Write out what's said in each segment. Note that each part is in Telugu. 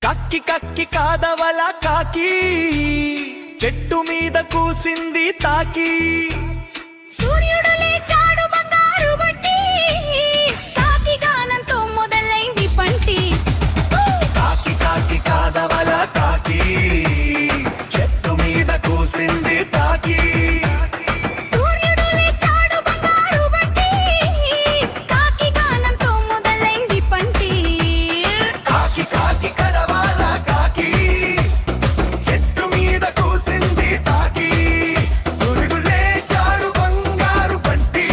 కక్కి కక్కి కాదవల కాకి చెట్టు మీద కూసింది తాకి సూర్యుడు లేచాడు బంగారు బంటి కాకి గానంతో మొదలైంది పంటి కాకి కాకి కాదవల కాకి చెట్టు మీద కూసింది తాకి సూర్యుడు లేచాడు బంగారు బంటి కాకి గానంతో మొదలైంది పంటి కాకి కాకి కడవల కాకి చెట్టు మీద కూసింది తాకి సూర్యుడు లేచాడు బంగారు బంటి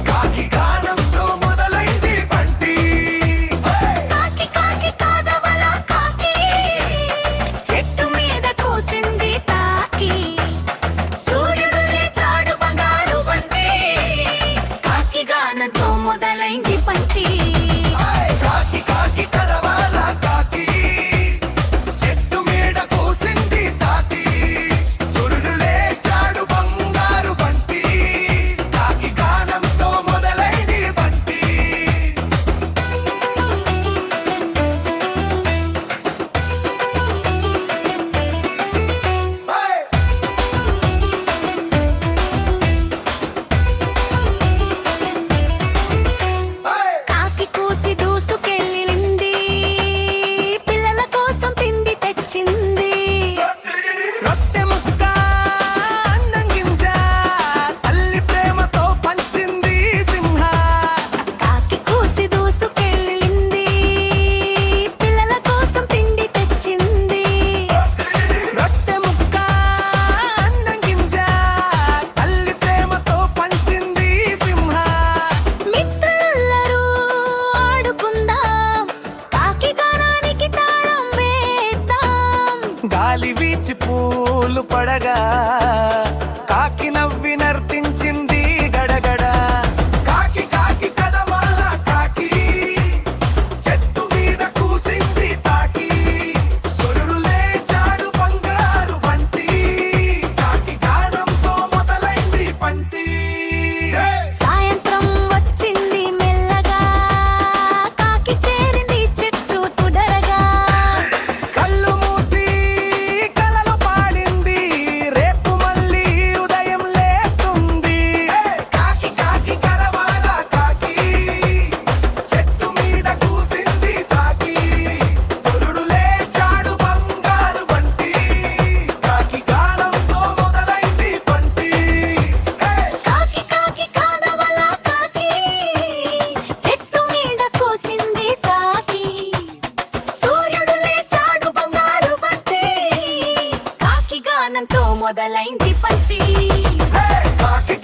కాకి గానంతో మొదలైంది పంటి కాకి కాకి కాదవల కాకి చెట్టు మీద కూసింది తాకి సూర్యుడు లేచాడు బంగారు బంటి కాకి గానంతో మొదలైంది పంటి కాకి కాకి కడవల కాకి చెట్టు మీద కూసింది తాకి సూర్యుడు లేచాడు బంగారు బంటి కాకి గానంతో మొదలైంది బంటి కాకి కూసి దూసుకెళ్ళింది పిల్లల కోసం పిండి తెచ్చింది రొట్టె ముక్క అన్నం గింజ తల్లి ప్రేమతో పంచింది సింహ కాకి కూసి దూసుకెళ్ళింది పిల్లల కోసం పిండి తెచ్చింది రొట్టె ముక్క అన్నం గింజ తల్లి ప్రేమతో పంచింది సింహ మిత్రులెల్లరూ ఆడుకుందాం కాకి గానానికి తాళం వేద్దాం గాలి వీచి పూలు పడగా కాకి నవ్వి నర్తించింది గడగడ కాకి కాకి కదవాల కాకి చెట్టు మీద కూసింది తాకి సూర్యుడు లేచాడు బంగారు బంటి కాకి గానంతో మొదలైంది పంటి సాయంత్రం వచ్చింది మెల్లగా కాకి చేరింది చెట్టు తుడరగా కళ్ళు మూసి కలలు పాడింది రేపు మళ్ళీ ఉదయం లేస్తుంది కాకి కాకి కరవాల కాకి చెట్టు మీద కూసింది తాకి సూర్యుడు లేచాడు బంగారు బంటి కాకి గానంతో మొదలైంది పంటి కాకి కాకి కాదవల కాకి చెట్టు మీద కూసింది తాకి సూర్యుడు లేచాడు బంగారు బంటి కాకి గానంతో మొదలైంది పంటి కాకి